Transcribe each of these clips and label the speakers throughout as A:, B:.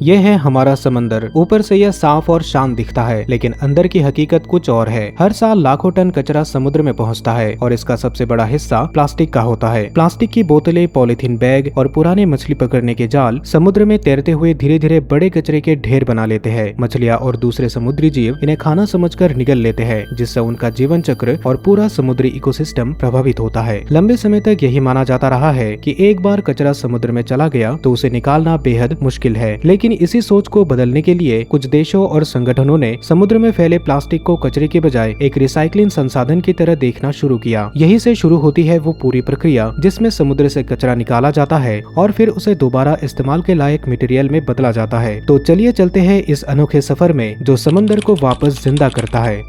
A: यह है हमारा समंदर। ऊपर से यह साफ और शांत दिखता है, लेकिन अंदर की हकीकत कुछ और है। हर साल लाखों टन कचरा समुद्र में पहुंचता है और इसका सबसे बड़ा हिस्सा प्लास्टिक का होता है। प्लास्टिक की बोतलें, पॉलीथीन बैग और पुराने मछली पकड़ने के जाल समुद्र में तैरते हुए धीरे धीरे बड़े कचरे के ढेर बना लेते हैं। मछलियाँ और दूसरे समुद्री जीव इन्हें खाना समझकर निगल लेते हैं, जिससे उनका जीवन चक्र और पूरा समुद्री इकोसिस्टम प्रभावित होता है। लंबे समय तक यही माना जाता रहा है कि एक बार कचरा समुद्र में चला गया तो उसे निकालना बेहद मुश्किल है, लेकिन इसी सोच को बदलने के लिए कुछ देशों और संगठनों ने समुद्र में फैले प्लास्टिक को कचरे के बजाय एक रिसाइकलिंग संसाधन की तरह देखना शुरू किया। यही से शुरू होती है वो पूरी प्रक्रिया जिसमें समुद्र से कचरा निकाला जाता है और फिर उसे दोबारा इस्तेमाल के लायक मटेरियल में बदला जाता है। तो चलिए चलते हैं इस अनोखे सफर में जो समंदर को वापस जिंदा करता है।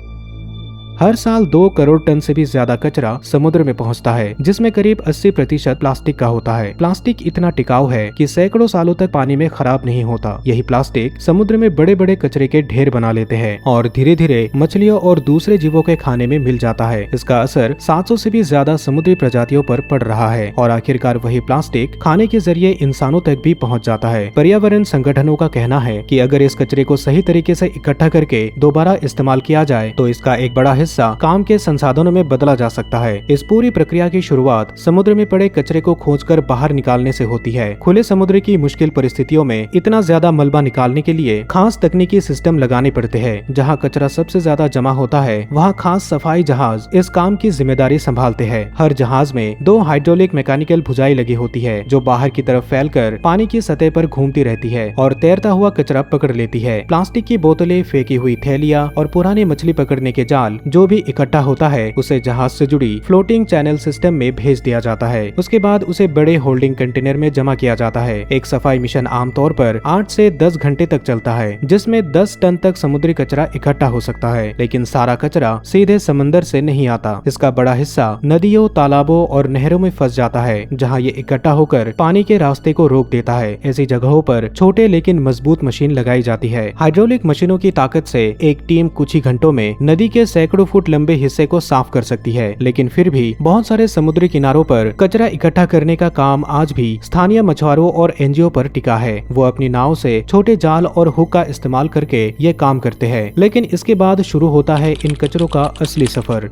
A: हर साल 2 करोड़ टन से भी ज्यादा कचरा समुद्र में पहुंचता है, जिसमें करीब 80% प्लास्टिक का होता है। प्लास्टिक इतना टिकाऊ है कि सैकड़ों सालों तक पानी में खराब नहीं होता। यही प्लास्टिक समुद्र में बड़े बड़े कचरे के ढेर बना लेते हैं और धीरे धीरे मछलियों और दूसरे जीवों के खाने में मिल जाता है। इसका असर 700 से भी ज्यादा समुद्री प्रजातियों पर पड़ रहा है और आखिरकार वही प्लास्टिक खाने के जरिए इंसानों तक भी पहुँच जाता है। पर्यावरण संगठनों का कहना है कि अगर इस कचरे को सही तरीके से इकट्ठा करके दोबारा इस्तेमाल किया जाए तो इसका एक बड़ा हिस्सा काम के संसाधनों में बदला जा सकता है। इस पूरी प्रक्रिया की शुरुआत समुद्र में पड़े कचरे को खोजकर बाहर निकालने से होती है। खुले समुद्र की मुश्किल परिस्थितियों में इतना ज्यादा मलबा निकालने के लिए खास तकनीकी सिस्टम लगाने पड़ते हैं। जहां कचरा सबसे ज्यादा जमा होता है वहां खास सफाई जहाज इस काम की जिम्मेदारी संभालते हैं। हर जहाज में 2 हाइड्रोलिक मैकेनिकल भुजाई लगी होती है जो बाहर की तरफ फैलकर पानी की सतह पर घूमती रहती है और तैरता हुआ कचरा पकड़ लेती है। प्लास्टिक की बोतलें, फेंकी हुई थैलियां और पुराने मछली पकड़ने के जाल जो भी इकट्ठा होता है उसे जहाज से जुड़ी फ्लोटिंग चैनल सिस्टम में भेज दिया जाता है। उसके बाद उसे बड़े होल्डिंग कंटेनर में जमा किया जाता है। एक सफाई मिशन आमतौर पर 8 से 10 घंटे तक चलता है, जिसमें 10 टन तक समुद्री कचरा इकट्ठा हो सकता है। लेकिन सारा कचरा सीधे समंदर से नहीं आता। इसका बड़ा हिस्सा नदियों, तालाबों और नहरों में फंस जाता है, जहाँ ये इकट्ठा होकर पानी के रास्ते को रोक देता है। ऐसी जगहों पर छोटे लेकिन मजबूत मशीन लगाई जाती है। हाइड्रोलिक मशीनों की ताकत से एक टीम कुछ ही घंटों में नदी के सैकड़ों फुट लंबे हिस्से को साफ कर सकती है। लेकिन फिर भी बहुत सारे समुद्री किनारों पर कचरा इकट्ठा करने का काम आज भी स्थानीय मछुआरों और एनजीओ पर टिका है। वो अपनी नाव से छोटे जाल और हुक का इस्तेमाल करके ये काम करते हैं। लेकिन इसके बाद शुरू होता है इन कचरों का असली सफर।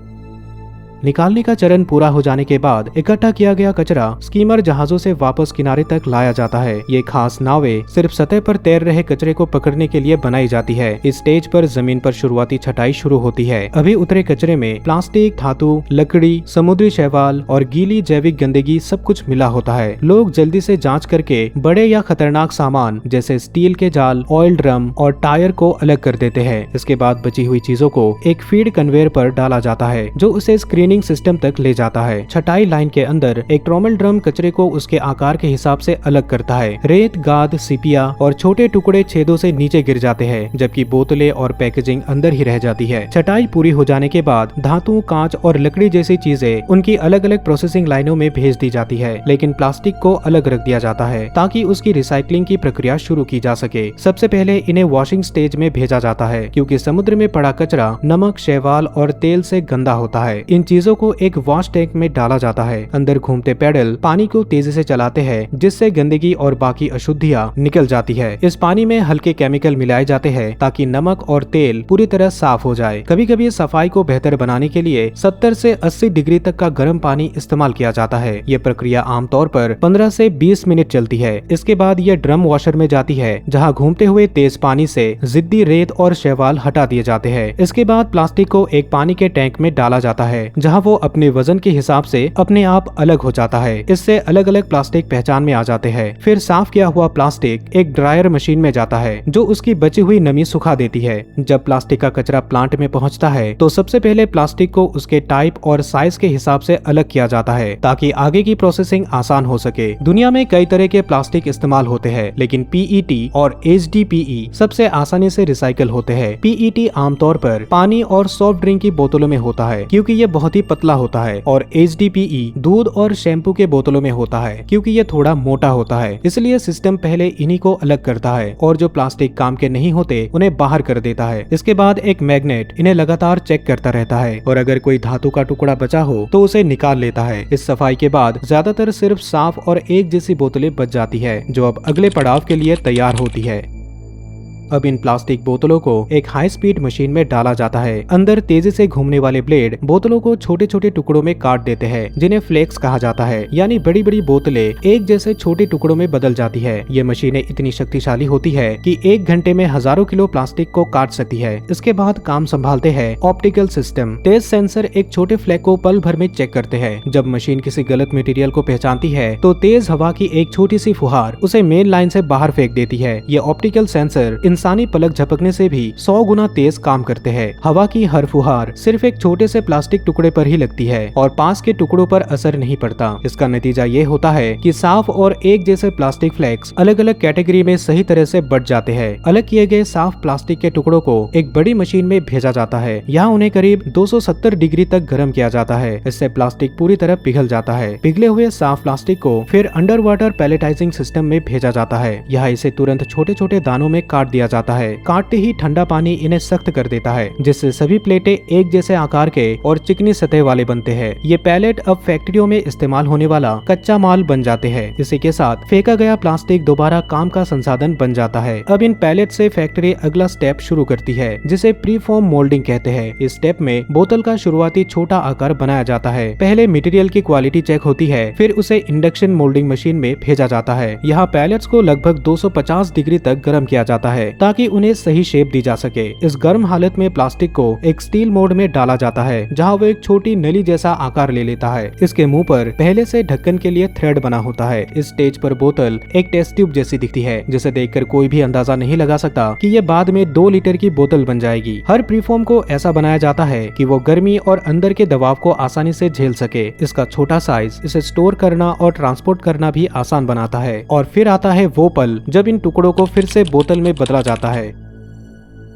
A: निकालने का चरण पूरा हो जाने के बाद इकट्ठा किया गया कचरा स्कीमर जहाजों से वापस किनारे तक लाया जाता है। ये खास नावें सिर्फ सतह पर तैर रहे कचरे को पकड़ने के लिए बनाई जाती है। इस स्टेज पर जमीन पर शुरुआती छटाई शुरू होती है। अभी उतरे कचरे में प्लास्टिक, धातु, लकड़ी, समुद्री शैवाल और गीली जैविक गंदगी सब कुछ मिला होता है। लोग जल्दी से जांच करके बड़े या खतरनाक सामान जैसे स्टील के जाल, ऑयल ड्रम और टायर को अलग कर देते हैं। इसके बाद बची हुई चीजों को एक फीड कन्वेयर पर डाला जाता है जो उसे स्क्रीनिंग सिस्टम तक ले जाता है। छटाई लाइन के अंदर एक ट्रॉमल ड्रम कचरे को उसके आकार के हिसाब से अलग करता है। रेत, गाद, सिपिया और छोटे टुकड़े छेदों से नीचे गिर जाते हैं, जबकि बोतलें और पैकेजिंग अंदर ही रह जाती है। छटाई पूरी हो जाने के बाद धातु, कांच और लकड़ी जैसी चीजें उनकी अलग अलग प्रोसेसिंग लाइनों में भेज दी जाती है। लेकिन प्लास्टिक को अलग रख दिया जाता है ताकि उसकी रिसाइकलिंग की प्रक्रिया शुरू की जा सके। सबसे पहले इन्हें वॉशिंग स्टेज में भेजा जाता है, क्योंकि समुद्र में पड़ा कचरा नमक, शैवाल और तेल से गंदा होता है। इन चीजों को एक वॉश टैंक में डाला जाता है। अंदर घूमते पैडल पानी को तेजी से चलाते हैं, जिससे गंदगी और बाकी अशुद्धियां निकल जाती है। इस पानी में हल्के केमिकल मिलाए जाते हैं ताकि नमक और तेल पूरी तरह साफ हो जाए। कभी कभी सफाई को बेहतर बनाने के लिए 70 से 80 डिग्री तक का गर्म पानी इस्तेमाल किया जाता है। ये प्रक्रिया आमतौर पर 15 से 20 मिनट चलती है। इसके बाद ये ड्रम वॉशर में जाती है, जहाँ घूमते हुए तेज पानी से जिद्दी रेत और शैवाल हटा दिए जाते हैं। इसके बाद प्लास्टिक को एक पानी के टैंक में डाला जाता है, जहाँ वो अपने वजन के हिसाब से अपने आप अलग हो जाता है। इससे अलग अलग प्लास्टिक पहचान में आ जाते हैं। फिर साफ किया हुआ प्लास्टिक एक ड्रायर मशीन में जाता है जो उसकी बची हुई नमी सुखा देती है। जब प्लास्टिक का कचरा प्लांट में पहुंचता है तो सबसे पहले प्लास्टिक को उसके टाइप और साइज के हिसाब से अलग किया जाता है ताकि आगे की प्रोसेसिंग आसान हो सके। दुनिया में कई तरह के प्लास्टिक इस्तेमाल होते हैं, लेकिन पीईटी और एचडीपीई सबसे आसानी से रिसाइकल होते हैं। पीईटी आमतौर पर पानी और सॉफ्ट ड्रिंक की बोतलों में होता है क्योंकि ये बहुत ही पतला होता है, और एचडीपीई दूध और शैम्पू के बोतलों में होता है क्योंकि ये थोड़ा मोटा होता है। इसलिए सिस्टम पहले इन्हीं को अलग करता है और जो प्लास्टिक काम के नहीं होते उन्हें बाहर कर देता है। इसके बाद एक मैग्नेट इन्हें लगातार चेक करता रहता है और अगर कोई धातु का टुकड़ा बचा हो तो उसे निकाल लेता है। इस सफाई के बाद ज्यादातर सिर्फ साफ और एक जैसी बोतलें बच जाती है जो अब अगले पड़ाव के लिए तैयार होती है। अब इन प्लास्टिक बोतलों को एक हाई स्पीड मशीन में डाला जाता है। अंदर तेजी से घूमने वाले ब्लेड बोतलों को छोटे छोटे टुकड़ों में काट देते हैं, जिन्हें फ्लेक्स कहा जाता है, यानी बड़ी बड़ी बोतलें एक जैसे छोटे टुकड़ों में बदल जाती है। ये मशीनें इतनी शक्तिशाली होती है कि 1 घंटे में हजारों किलो प्लास्टिक को काट सकती है। इसके बाद काम संभालते हैं ऑप्टिकल सिस्टम। तेज सेंसर एक छोटे फ्लैग को पल भर में चेक करते हैं। जब मशीन किसी गलत मटेरियल को पहचानती है तो तेज हवा की एक छोटी सी फुहार उसे मेन लाइन से बाहर फेंक देती है। ये ऑप्टिकल सेंसर इंसानी पलक झपकने से भी 100 गुना तेज काम करते हैं। हवा की हर फुहार सिर्फ एक छोटे से प्लास्टिक टुकड़े पर ही लगती है और पास के टुकड़ों पर असर नहीं पड़ता। इसका नतीजा ये होता है कि साफ और एक जैसे प्लास्टिक फ्लेक्स अलग अलग कैटेगरी में सही तरह से बट जाते हैं। अलग किए गए साफ प्लास्टिक के टुकड़ों को एक बड़ी मशीन में भेजा जाता है। यहाँ उन्हें करीब 270 डिग्री तक गर्म किया जाता है। इससे प्लास्टिक पूरी तरह पिघल जाता है। पिघले हुए साफ प्लास्टिक को फिर अंडर वाटर पैलेटाइजिंग सिस्टम में भेजा जाता है। यहाँ इसे तुरंत छोटे छोटे दानों में काट दिया जाता है। काटते ही ठंडा पानी इन्हें सख्त कर देता है, जिससे सभी प्लेटें एक जैसे आकार के और चिकनी सतह वाले बनते हैं। ये पैलेट अब फैक्ट्रियों में इस्तेमाल होने वाला कच्चा माल बन जाते हैं। इसी के साथ फेंका गया प्लास्टिक दोबारा काम का संसाधन बन जाता है। अब इन पैलेट से फैक्ट्री अगला स्टेप शुरू करती है, जिसे प्री फॉर्म मोल्डिंग कहते हैं। इस स्टेप में बोतल का शुरुआती छोटा आकार बनाया जाता है। पहले मटेरियल की क्वालिटी चेक होती है, फिर उसे इंडक्शन मोल्डिंग मशीन में भेजा जाता है। यहाँ पैलेट्स को लगभग 250 डिग्री तक गर्म किया जाता है ताकि उन्हें सही शेप दी जा सके। इस गर्म हालत में प्लास्टिक को एक स्टील मोल्ड में डाला जाता है, जहाँ वो एक छोटी नली जैसा आकार ले लेता है। इसके मुंह पर पहले से ढक्कन के लिए थ्रेड बना होता है। इस स्टेज पर बोतल एक टेस्ट ट्यूब जैसी दिखती है, जिसे देखकर कोई भी अंदाजा नहीं लगा सकता कि ये बाद में 2 लीटर की बोतल बन जाएगी। हर प्रीफॉर्म को ऐसा बनाया जाता है कि वो गर्मी और अंदर के दबाव को आसानी से झेल सके। इसका छोटा साइज इसे स्टोर करना और ट्रांसपोर्ट करना भी आसान बनाता है। और फिर आता है वो पल जब इन टुकड़ों को फिर से बोतल में बदला जाता है।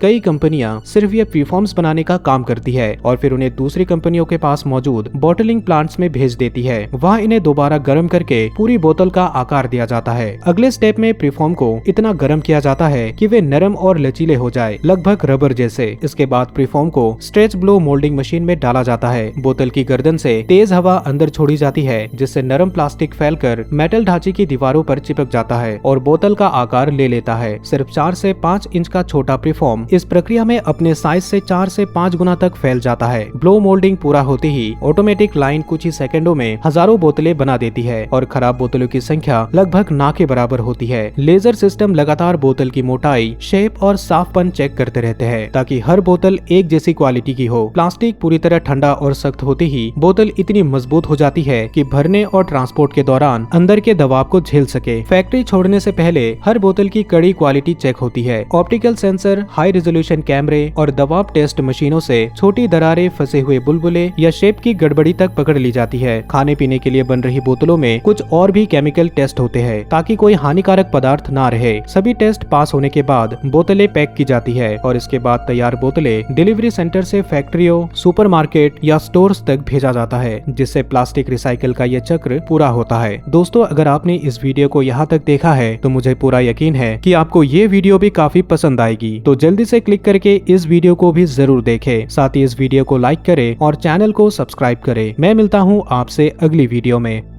A: कई कंपनियां सिर्फ ये प्रीफॉर्म्स बनाने का काम करती है और फिर उन्हें दूसरी कंपनियों के पास मौजूद बॉटलिंग प्लांट्स में भेज देती है। वहां इन्हें दोबारा गर्म करके पूरी बोतल का आकार दिया जाता है। अगले स्टेप में प्रीफॉर्म को इतना गर्म किया जाता है कि वे नरम और लचीले हो जाए, लगभग रबर जैसे। इसके बाद प्रीफॉर्म को स्ट्रेच ब्लो मोल्डिंग मशीन में डाला जाता है। बोतल की गर्दन से तेज हवा अंदर छोड़ी जाती है, जिससे नरम प्लास्टिक फैलकर मेटल ढांचे की दीवारों पर चिपक जाता है और बोतल का आकार ले लेता है। सिर्फ 4 से 5 इंच का छोटा प्रीफॉर्म इस प्रक्रिया में अपने साइज से 4 से 5 गुना तक फैल जाता है। ब्लो मोल्डिंग पूरा होते ही ऑटोमेटिक लाइन कुछ ही सेकंडों में हजारों बोतलें बना देती है और खराब बोतलों की संख्या लगभग ना के बराबर होती है। लेजर सिस्टम लगातार बोतल की मोटाई, शेप और साफपन चेक करते रहते हैं ताकि हर बोतल एक जैसी क्वालिटी की हो। प्लास्टिक पूरी तरह ठंडा और सख्त होते ही बोतल इतनी मजबूत हो जाती है कि भरने और ट्रांसपोर्ट के दौरान अंदर के दबाव को झेल सके। फैक्ट्री छोड़ने से पहले हर बोतल की कड़ी क्वालिटी चेक होती है। ऑप्टिकल सेंसर, हाई रेजोल्यूशन कैमरे और दबाव टेस्ट मशीनों से छोटी दरारें, फंसे हुए बुलबुले या शेप की गड़बड़ी तक पकड़ ली जाती है। खाने पीने के लिए बन रही बोतलों में कुछ और भी केमिकल टेस्ट होते हैं ताकि कोई हानिकारक पदार्थ ना रहे। सभी टेस्ट पास होने के बाद बोतलें पैक की जाती है और इसके बाद तैयार बोतलें डिलीवरी सेंटर से फैक्ट्रियों, सुपरमार्केट या स्टोर्स तक भेजा जाता है, जिससे प्लास्टिक रिसाइकिल का ये चक्र पूरा होता है। दोस्तों, अगर आपने इस वीडियो को यहाँ तक देखा है तो मुझे पूरा यकीन है कि आपको ये वीडियो भी काफी पसंद आएगी। तो जल्दी से क्लिक करके इस वीडियो को भी जरूर देखें। साथ ही इस वीडियो को लाइक करें और चैनल को सब्सक्राइब करें। मैं मिलता हूँ आपसे अगली वीडियो में।